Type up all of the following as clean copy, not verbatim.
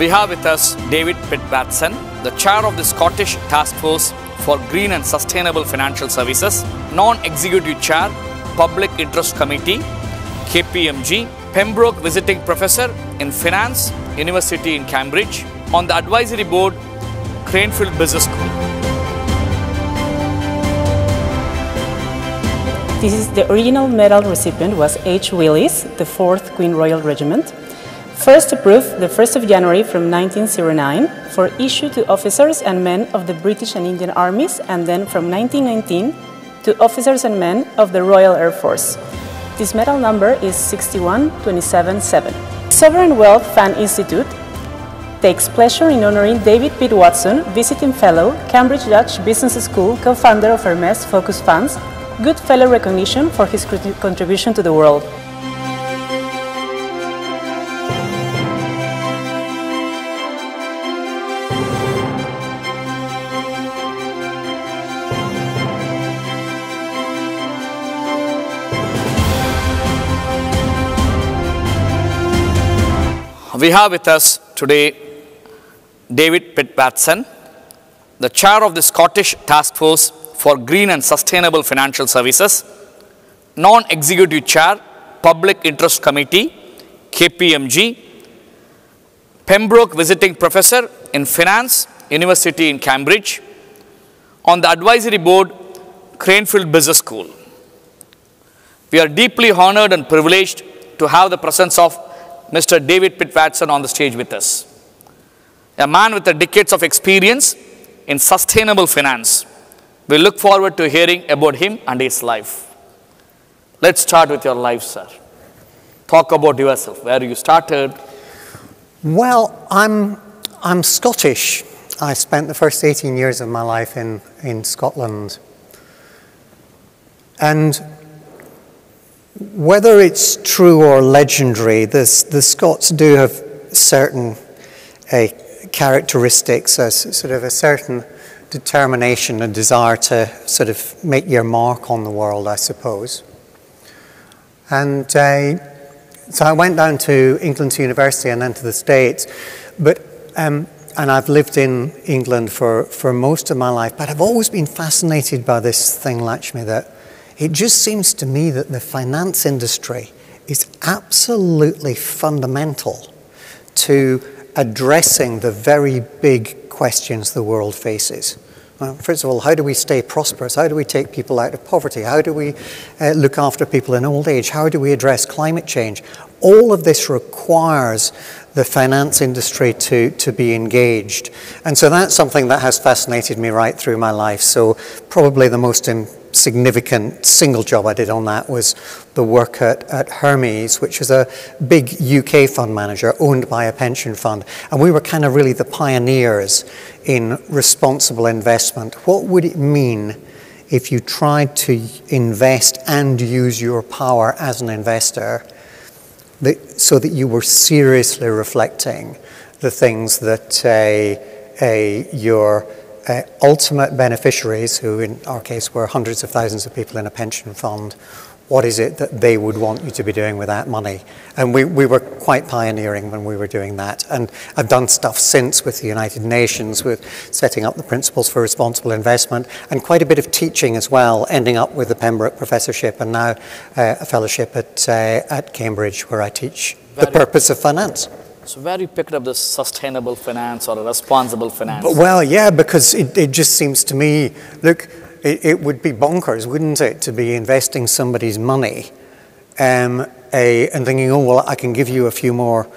We have with us David Pitt-Watson, the chair of the Scottish Task Force for Green and Sustainable Financial Services, non-executive chair, Public Interest Committee, KPMG, Pembroke Visiting Professor in Finance, University in Cambridge, on the Advisory Board, Cranfield Business School. This is the original medal recipient was H. Willis, the 4th Queen Royal Regiment, first approved the 1st of January from 1909 for issue to officers and men of the British and Indian armies, and then from 1919 to officers and men of the Royal Air Force. This medal number is 61277. Sovereign Wealth Fund Institute takes pleasure in honoring David Pitt-Watson, visiting fellow, Cambridge Dutch Business School, co-founder of Hermes Focus Funds, good fellow recognition for his contribution to the world. We have with us today David Pitt-Watson, the chair of the Scottish Task Force for Green and Sustainable Financial Services, non-executive chair, Public Interest Committee, KPMG, Pembroke Visiting Professor in Finance, University in Cambridge, on the Advisory Board, Cranfield Business School. We are deeply honored and privileged to have the presence of Mr. David Pitt-Watson on the stage with us. A man with decades of experience in sustainable finance. We look forward to hearing about him and his life. Let's start with your life, sir. Talk about yourself, where you started. Well, I'm Scottish. I spent the first 18 years of my life in Scotland. And whether it's true or legendary, the Scots do have certain characteristics, sort of a certain determination and desire to sort of make your mark on the world, I suppose. And so I went down to England's university and then to the States, but and I've lived in England for most of my life, but I've always been fascinated by this thing, Lakshmi, that it just seems to me that the finance industry is absolutely fundamental to addressing the very big questions the world faces. Well, first of all, how do we stay prosperous? How do we take people out of poverty? How do we look after people in old age? How do we address climate change? All of this requires the finance industry to be engaged. And so that's something that has fascinated me right through my life. So probably the most significant single job I did on that was the work at Hermes, which is a big UK fund manager owned by a pension fund. And we were kind of really the pioneers in responsible investment. What would it mean if you tried to invest and use your power as an investor so that you were seriously reflecting the things that your ultimate beneficiaries, who in our case were hundreds of thousands of people in a pension fund, what is it that they would want you to be doing with that money? And we were quite pioneering when we were doing that. And I've done stuff since with the United Nations, with setting up the principles for responsible investment, and quite a bit of teaching as well, ending up with the Pembroke Professorship and now a fellowship at Cambridge, where I teach the purpose of finance. So where you picked up this sustainable finance or responsible finance? Well, yeah, because it just seems to me, look, it would be bonkers, wouldn't it, to be investing somebody's money and thinking, oh, well, I can give you a few more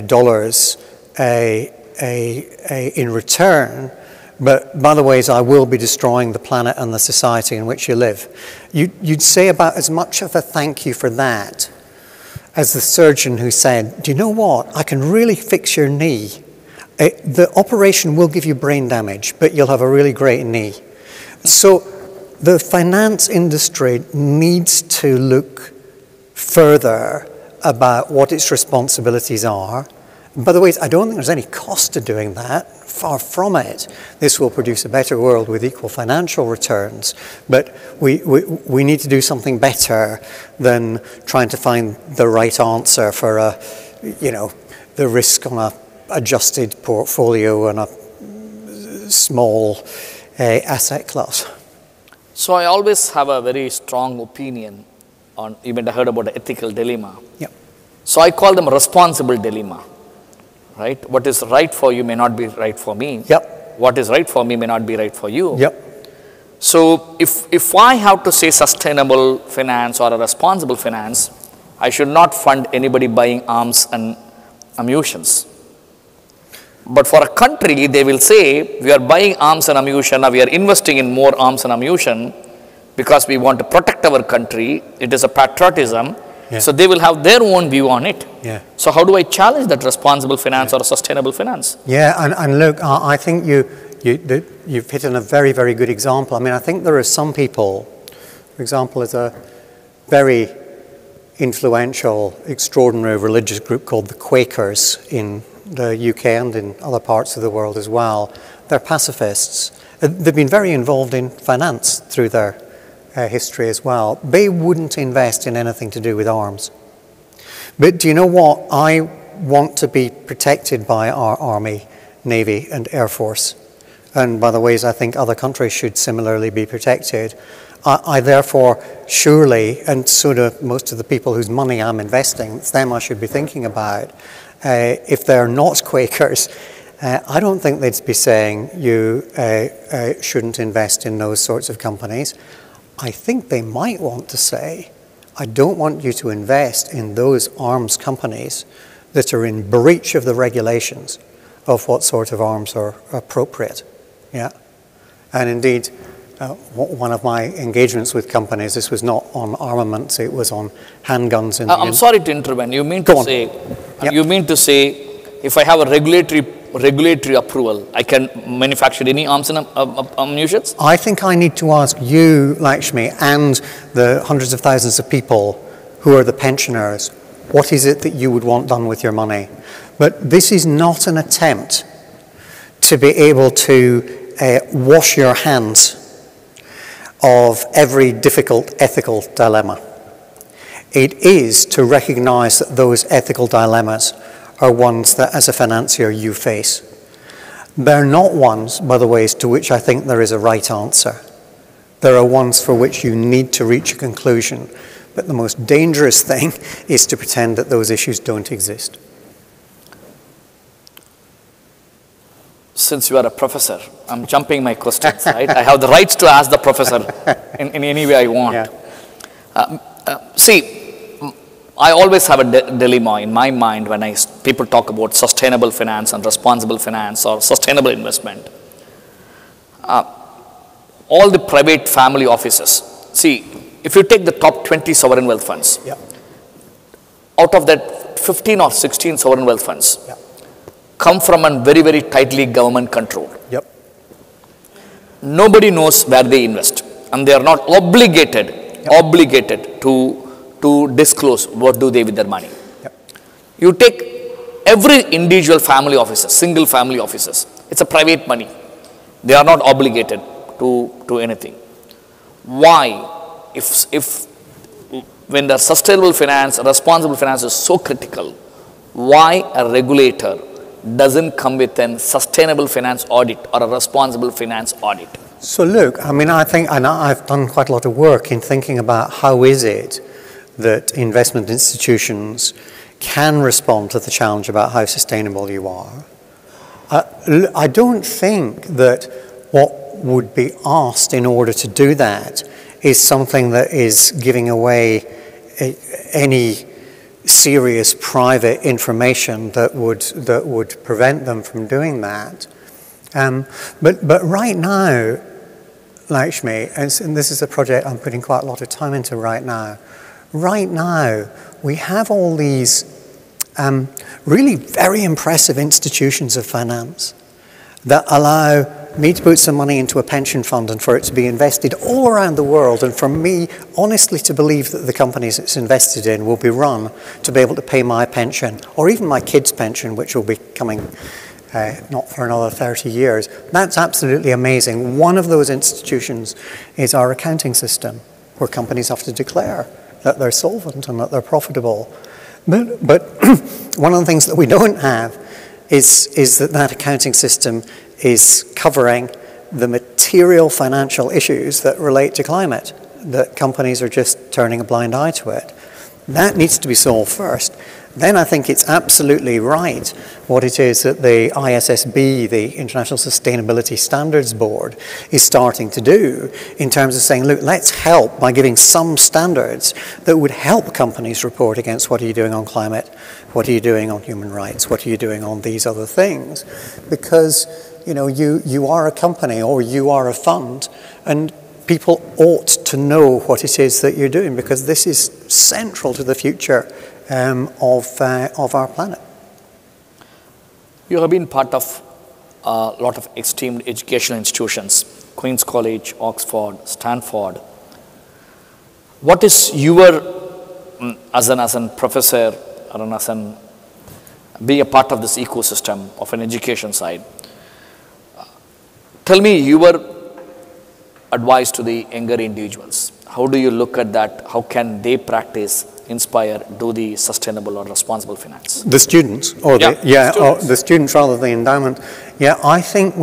dollars in return, but by the ways, I will be destroying the planet and the society in which you live. You'd say about as much of a thank you for that as the surgeon who said, do you know what, I can really fix your knee. The operation will give you brain damage, but you'll have a really great knee. So the finance industry needs to look further about what its responsibilities are. And by the way, I don't think there's any cost to doing that. Far from it. This will produce a better world with equal financial returns. But we need to do something better than trying to find the right answer for the risk on a adjusted portfolio and a small asset class. So I always have a very strong opinion on, you might have heard about the ethical dilemma. Yep. So I call them a responsible dilemma, right? What is right for you may not be right for me. Yep. What is right for me may not be right for you. Yep. So if I have to say sustainable finance or a responsible finance, I should not fund anybody buying arms and ammunitions. But for a country, they will say, we are buying arms and ammunition, or we are investing in more arms and ammunition because we want to protect our country. It is a patriotism. Yeah. So they will have their own view on it. Yeah. So how do I challenge that responsible finance or a sustainable finance? Yeah, and look, I think you've hit on a very, very good example. I mean, I think there are some people, for example, there's a very influential, extraordinary religious group called the Quakers in the UK and in other parts of the world as well. They're pacifists. They've been very involved in finance through their history as well. They wouldn't invest in anything to do with arms. But do you know what? I want to be protected by our Army, Navy and Air Force. And by the ways, I think other countries should similarly be protected. I therefore surely, and so do most of the people whose money I'm investing, it's them I should be thinking about. If they're not Quakers, I don't think they'd be saying you shouldn't invest in those sorts of companies. I think they might want to say, I don't want you to invest in those arms companies that are in breach of the regulations of what sort of arms are appropriate. Yeah, and indeed, one of my engagements with companies, this was not on armaments, it was on handguns. I'm sorry to intervene. You mean to say, Yep. you mean to say, if I have a regulatory approval, I can manufacture any arms and ammunition? I think I need to ask you, Lakshmi, and the hundreds of thousands of people who are the pensioners, what is it that you would want done with your money? But this is not an attempt to be able to wash your hands of every difficult ethical dilemma. It is to recognize that those ethical dilemmas are ones that as a financier you face. They're not ones, by the way, to which I think there is a right answer. There are ones for which you need to reach a conclusion. But the most dangerous thing is to pretend that those issues don't exist. Since you are a professor, I'm jumping my questions, right? I have the rights to ask the professor in any way I want. Yeah. See, I always have a dilemma in my mind when people talk about sustainable finance and responsible finance or sustainable investment. All the private family offices. See, if you take the top 20 sovereign wealth funds, Yeah. out of that 15 or 16 sovereign wealth funds, Yeah. come from a very, very tightly government control. Yep. Nobody knows where they invest, and they are not obligated to disclose what do they with their money. Yep. You take every individual family offices, single family offices, it's a private money. They are not obligated to anything. Why? If when the sustainable finance, responsible finance is so critical, why a regulator doesn't come with a sustainable finance audit or a responsible finance audit? So look, I mean, I think, and I've done quite a lot of work in thinking about how is it that investment institutions can respond to the challenge about how sustainable you are. I don't think that what would be asked in order to do that is something that is giving away any serious private information that would prevent them from doing that. But right now, Lakshmi, and this is a project I'm putting quite a lot of time into right now. Right now, we have all these really very impressive institutions of finance that allow me to put some money into a pension fund and for it to be invested all around the world, and for me honestly to believe that the companies it's invested in will be run to be able to pay my pension or even my kids' pension, which will be coming not for another 30 years. That's absolutely amazing. One of those institutions is our accounting system, where companies have to declare that they're solvent and that they're profitable. But one of the things that we don't have is that accounting system is covering the material financial issues that relate to climate, that companies are just turning a blind eye to it. That needs to be solved first. Then I think it's absolutely right what it is that the ISSB, the International Sustainability Standards Board, is starting to do in terms of saying, look, let's help by giving some standards that would help companies report against what are you doing on climate, what are you doing on human rights, what are you doing on these other things. Because, you know, you are a company or you are a fund, and people ought to know what it is that you're doing, because this is central to the future of our planet. You have been part of a lot of esteemed educational institutions, Queen's College, Oxford, Stanford. What is your, as an professor, or as being a part of this ecosystem of an education side, tell me your advice to the younger individuals. How do you look at that? How can they practice, inspire, do the sustainable or responsible finance? The students, or the students rather than the endowment. Yeah, I think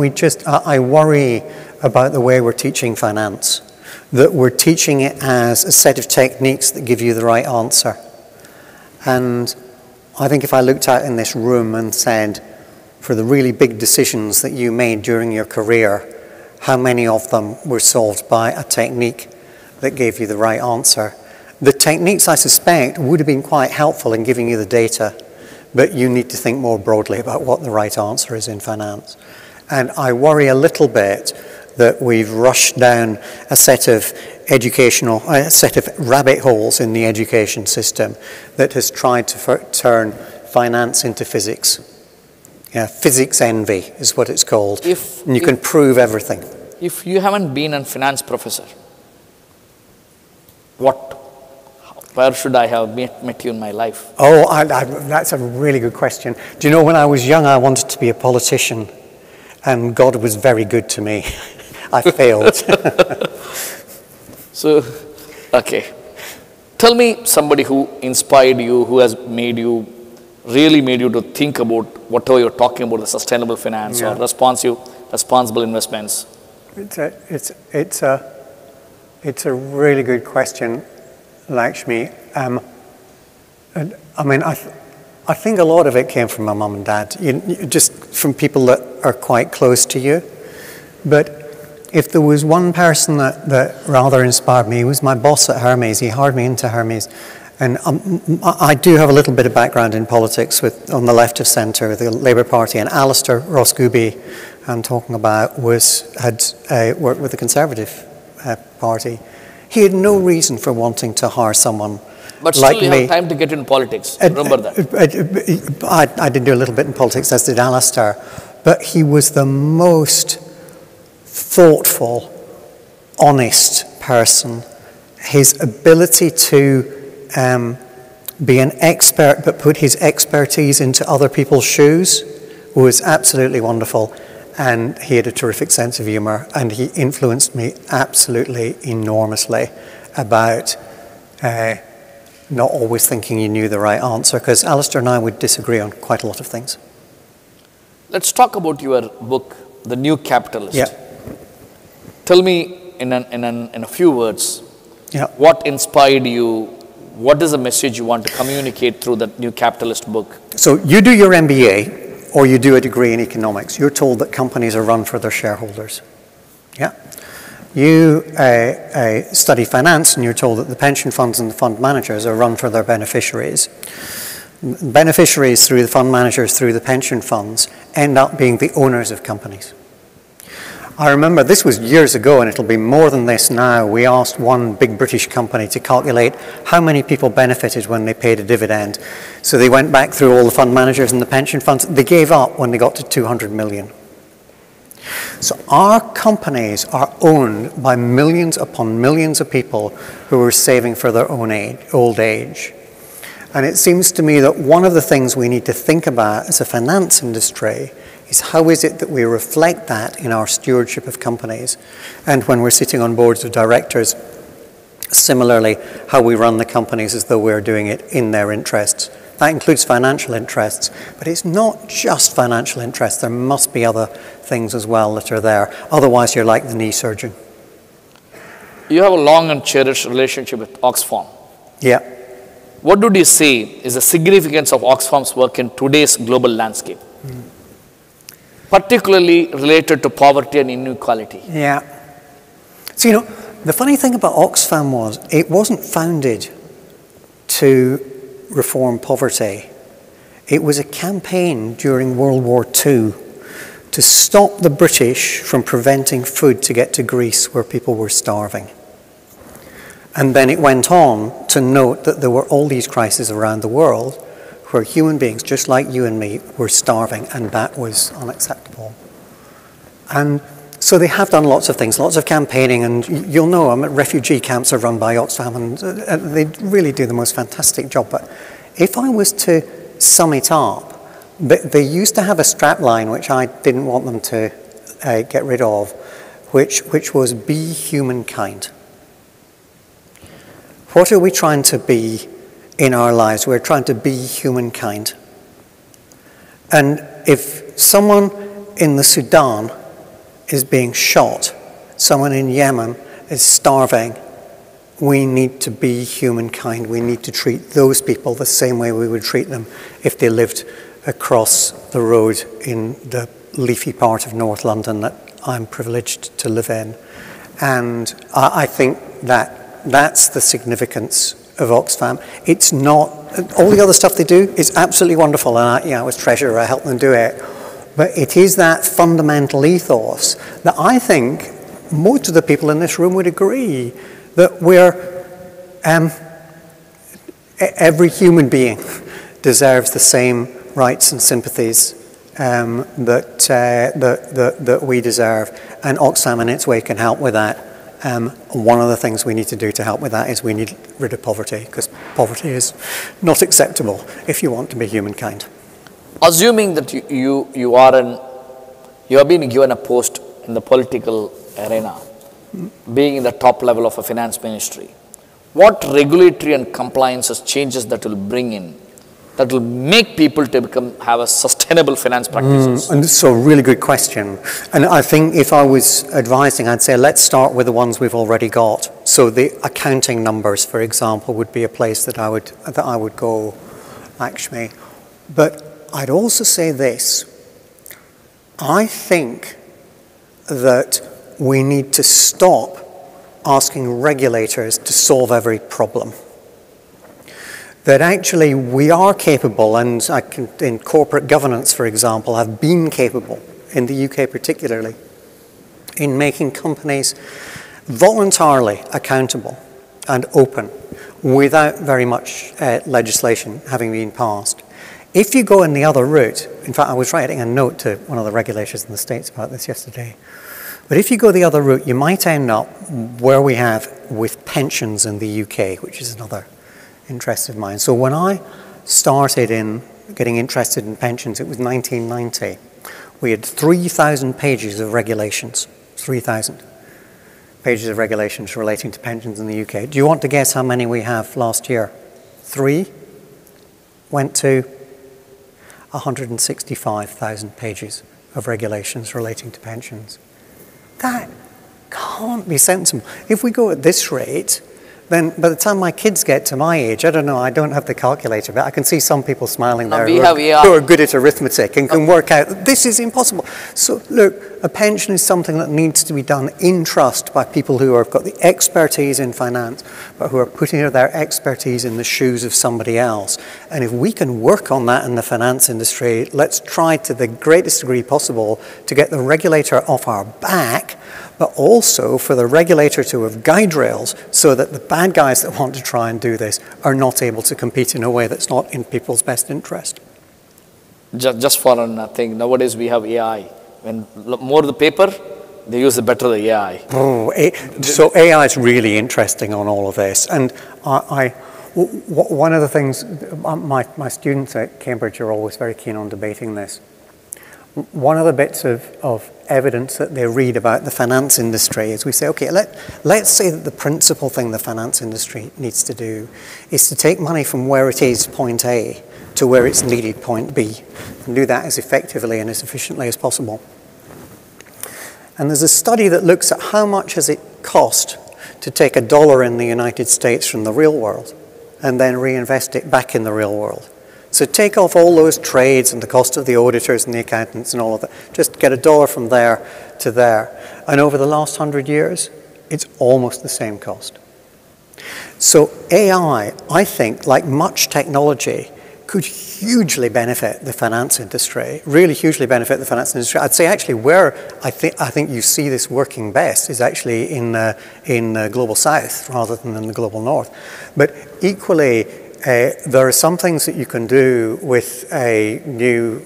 I worry about the way we're teaching finance, that we're teaching it as a set of techniques that give you the right answer. And I think if I looked out in this room and said, for the really big decisions that you made during your career, how many of them were solved by a technique that gave you the right answer? The techniques, I suspect, would have been quite helpful in giving you the data, but you need to think more broadly about what the right answer is in finance. And I worry a little bit that we've rushed down a set of rabbit holes in the education system that has tried to turn finance into physics. Yeah, physics envy is what it's called. And you can prove everything. If you haven't been a finance professor, where should I have met you in my life? Oh, that's a really good question. Do you know, when I was young, I wanted to be a politician, and God was very good to me. I failed. So, okay. Tell me somebody who inspired you, who has really made you to think about whatever you're talking about, the sustainable finance or responsible investments. It's a really good question, Lakshmi. I mean, I think a lot of it came from my mum and dad, just from people that are quite close to you. But if there was one person that rather inspired me, it was my boss at Hermes. He hired me into Hermes. And I do have a little bit of background in politics on the left of centre, the Labour Party. And Alistair Roscoe, I'm talking about, had worked with the Conservative Party. He had no reason for wanting to hire someone but like still you me. have time to get in politics. Remember that. I did do a little bit in politics, as did Alistair. But he was the most thoughtful, honest person. His ability to be an expert but put his expertise into other people's shoes was absolutely wonderful, and he had a terrific sense of humour, and he influenced me absolutely enormously about not always thinking you knew the right answer, because Alistair and I would disagree on quite a lot of things. Let's talk about your book, The New Capitalist. Yeah. Tell me in a few words, what inspired you? What is the message you want to communicate through the New Capitalist book? So you do your MBA or you do a degree in economics. You're told that companies are run for their shareholders. Yeah. You study finance and you're told that the pension funds and the fund managers are run for their beneficiaries. Beneficiaries through the fund managers, through the pension funds, end up being the owners of companies. I remember this was years ago, and it'll be more than this now. We asked one big British company to calculate how many people benefited when they paid a dividend. So they went back through all the fund managers and the pension funds. They gave up when they got to 200 million. So our companies are owned by millions upon millions of people who are saving for their own old age. And it seems to me that one of the things we need to think about as a finance industry is how is it that we reflect that in our stewardship of companies, and when we're sitting on boards of directors, similarly, how we run the companies as though we're doing it in their interests, That includes financial interests, but it's not just financial interests. There must be other things as well that are there. Otherwise, you're like the knee surgeon. You have a long and cherished relationship with Oxfam. Yeah. What would you say is the significance of Oxfam's work in today's global landscape, particularly related to poverty and inequality? Yeah. So, you know, the funny thing about Oxfam was it wasn't founded to reform poverty. It was a campaign during World War II to stop the British from preventing food to get to Greece where people were starving. And then it went on to note that there were all these crises around the world where human beings, just like you and me, were starving, and that was unacceptable. And so they have done lots of things, lots of campaigning, and you'll know refugee camps are run by Oxfam, and they really do the most fantastic job. But if I was to sum it up, they used to have a strapline, which I didn't want them to get rid of, which was "Be humankind." What are we trying to be in our lives? We're trying to be humankind. And if someone in the Sudan is being shot, someone in Yemen is starving, we need to be humankind. We need to treat those people the same way we would treat them if they lived across the road in the leafy part of North London that I'm privileged to live in. And I think that's the significance of Oxfam. It's not, all the other stuff they do is absolutely wonderful, and I was treasurer, I helped them do it. But it is that fundamental ethos that I think most of the people in this room would agree that every human being deserves the same rights and sympathies that we deserve, and Oxfam in its way can help with that. One of the things we need to do to help with that is we need rid of poverty, because poverty is not acceptable if you want to be humankind. Assuming that you have been given a post in the political arena, being in the top level of a finance ministry, what regulatory and compliances changes that will bring in, that will make people to have a sustainable finance practices? And this is a really good question. And I think if I was advising, I'd say let's start with the ones we've already got. So the accounting numbers, for example, would be a place that I would go, Lakshmi. But I'd also say this. I think that we need to stop asking regulators to solve every problem. That actually we are capable, and in corporate governance, for example, have been capable, in the UK particularly, in making companies voluntarily accountable and open without very much legislation having been passed. If you go in the other route, in fact, I was writing a note to one of the regulators in the States about this yesterday, but if you go the other route, you might end up where we have with pensions in the UK, which is another interest of mine. So when I started in getting interested in pensions, it was 1990. We had 3,000 pages of regulations, 3,000 pages of regulations relating to pensions in the UK. Do you want to guess how many we have last year? 3 went to 165,000 pages of regulations relating to pensions. That can't be sensible. If we go at this rate, then by the time my kids get to my age, I don't know, I don't have the calculator, but I can see some people smiling there who are good at arithmetic and can work out, this is impossible. So look, a pension is something that needs to be done in trust by people who have got the expertise in finance, but who are putting their expertise in the shoes of somebody else. And if we can work on that in the finance industry, let's try to the greatest degree possible to get the regulator off our back, but also for the regulator to have guide rails so that the bad guys that want to try and do this are not able to compete in a way that's not in people's best interest. Just for nothing, nowadays we have AI. When more the paper, they use the better the AI. So AI is really interesting on all of this. And one of the things, my students at Cambridge are always very keen on debating this. One of the bits of evidence that they read about the finance industry is we say, okay, let's say that the principal thing the finance industry needs to do is to take money from where it is, point A, to where it's needed, point B, and do that as effectively and as efficiently as possible. And there's a study that looks at how much has it cost to take $1 in the United States from the real world and then reinvest it back in the real world. So take off all those trades and the cost of the auditors and the accountants and all of that. Just get $1 from there to there. And over the last 100 years, it's almost the same cost. So AI, I think, like much technology, could hugely benefit the finance industry, really hugely benefit the finance industry. I'd say actually where I think you see this working best is actually in the global south rather than in the global north. But equally, there are some things that you can do with new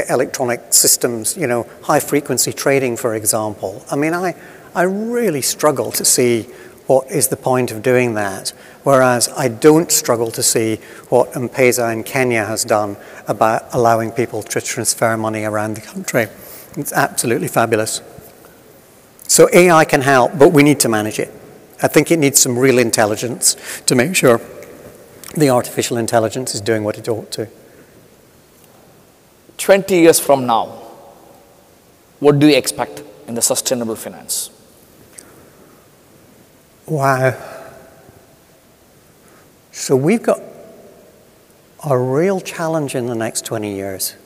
electronic systems, you know, high frequency trading, for example. I mean, I really struggle to see what is the point of doing that, whereas I don't struggle to see what M-Pesa in Kenya has done about allowing people to transfer money around the country. It's absolutely fabulous. So AI can help, but we need to manage it. I think it needs some real intelligence to make sure the artificial intelligence is doing what it ought to. 20 years from now, what do you expect in the sustainable finance? Wow. So we've got a real challenge in the next 20 years.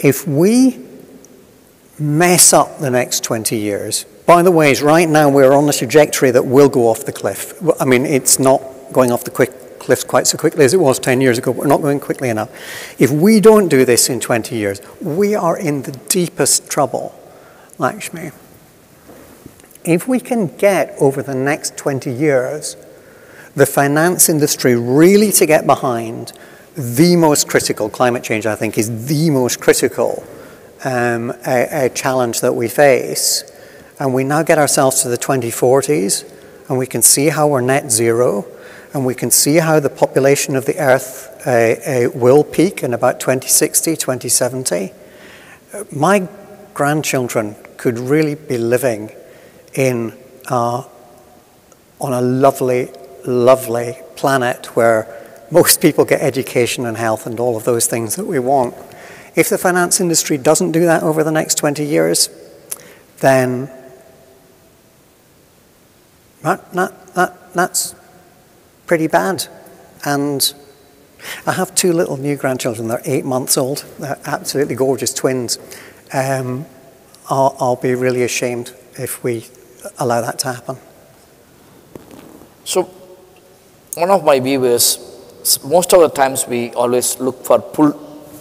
If we mess up the next 20 years, by the way, right now we're on a trajectory that will go off the cliff. I mean, it's not going off the cliff quite so quickly as it was 10 years ago. We're not going quickly enough. If we don't do this in 20 years, we are in the deepest trouble, Lakshmi. If we can get over the next 20 years, the finance industry really to get behind the most critical, climate change I think is the most critical a challenge that we face, and we now get ourselves to the 2040s, and we can see how we're net zero, and we can see how the population of the Earth will peak in about 2060, 2070. My grandchildren could really be living on a lovely, lovely planet where most people get education and health and all of those things that we want. If the finance industry doesn't do that over the next 20 years, then that's pretty bad. And I have two little new grandchildren. They're 8 months old. They're absolutely gorgeous twins. I'll be really ashamed if we allow that to happen. So, one of my views is, most of the times we always look for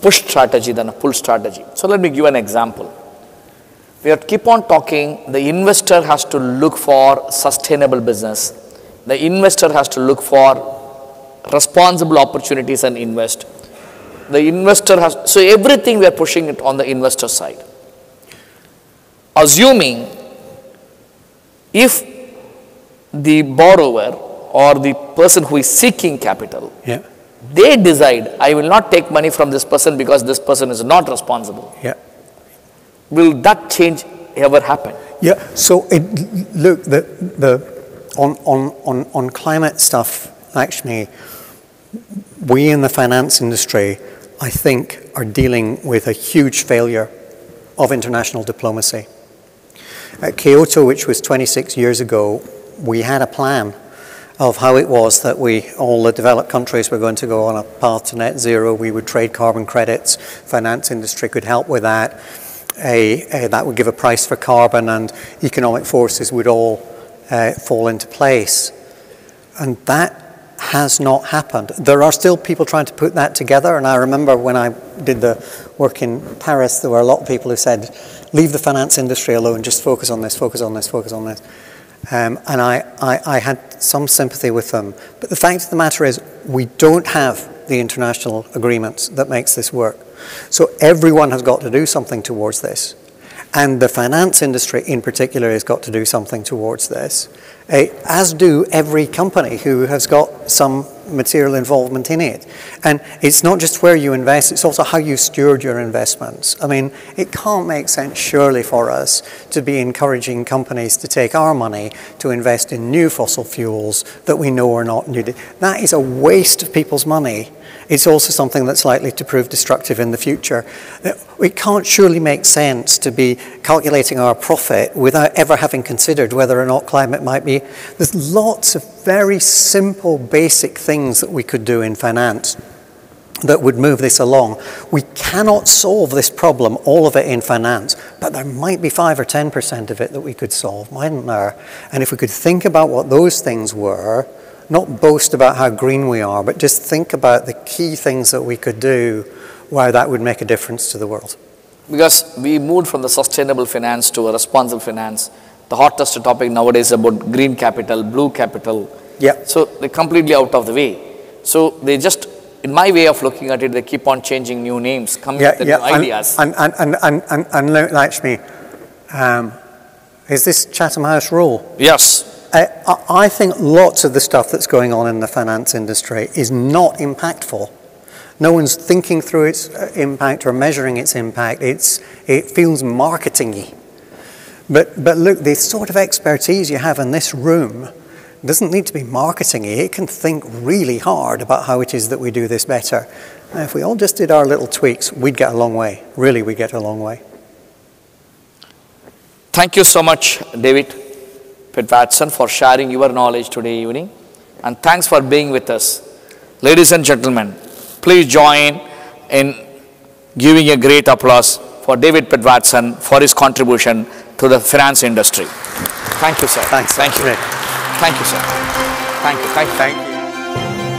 push strategy than a pull strategy. So let me give an example. We keep on talking, the investor has to look for sustainable business. The investor has to look for responsible opportunities and invest. The investor has, so everything we are pushing it on the investor side. Assuming if the borrower or the person who is seeking capital, they decide, I will not take money from this person because this person is not responsible. Will that change ever happen? Yeah, so look, on climate stuff, actually, we in the finance industry, I think, are dealing with a huge failure of international diplomacy. At Kyoto, which was 26 years ago, we had a plan of how it was that all the developed countries were going to go on a path to net zero. We would trade carbon credits. Finance industry could help with that. That would give a price for carbon, and economic forces would all fall into place. And that has not happened. There are still people trying to put that together, and I remember when I did the work in Paris, there were a lot of people who said, leave the finance industry alone, just focus on this, focus on this, focus on this. And I had some sympathy with them. But the fact of the matter is, we don't have the international agreements that makes this work. So everyone has got to do something towards this. And the finance industry in particular has got to do something towards this. as do every company who has got some material involvement in it. And it's not just where you invest, it's also how you steward your investments. I mean, it can't make sense surely for us to be encouraging companies to take our money to invest in new fossil fuels that we know are not needed. That is a waste of people's money. It's also something that's likely to prove destructive in the future. It can't surely make sense to be calculating our profit without ever having considered whether or not climate might be. There's lots of very simple, basic things that we could do in finance that would move this along. We cannot solve this problem, all of it in finance, but there might be 5 or 10% of it that we could solve, mightn't there? And if we could think about what those things were, not boast about how green we are, but just think about the key things that we could do, why that would make a difference to the world. Because we moved from the sustainable finance to a responsible finance. The hottest topic nowadays is about green capital, blue capital. Yeah. So they're completely out of the way. So they just, in my way of looking at it, they keep on changing new names, coming with the new ideas. And Lakshmi, is this Chatham House rule? Yes. I think lots of the stuff that's going on in the finance industry is not impactful. No one's thinking through its impact or measuring its impact. It feels marketing-y. But look, the sort of expertise you have in this room doesn't need to be marketing-y. It can think really hard about how it is that we do this better. Now, if we all just did our little tweaks, we'd get a long way. Really, we'd get a long way. Thank you so much, David Pitt-Watson, for sharing your knowledge today evening. And thanks for being with us. Ladies and gentlemen, please join in giving a great applause for David Pitt-Watson for his contribution to the finance industry. Thank you, sir. Thanks. Thank you. Thank you, sir. Thank you. Thank you. Thank you.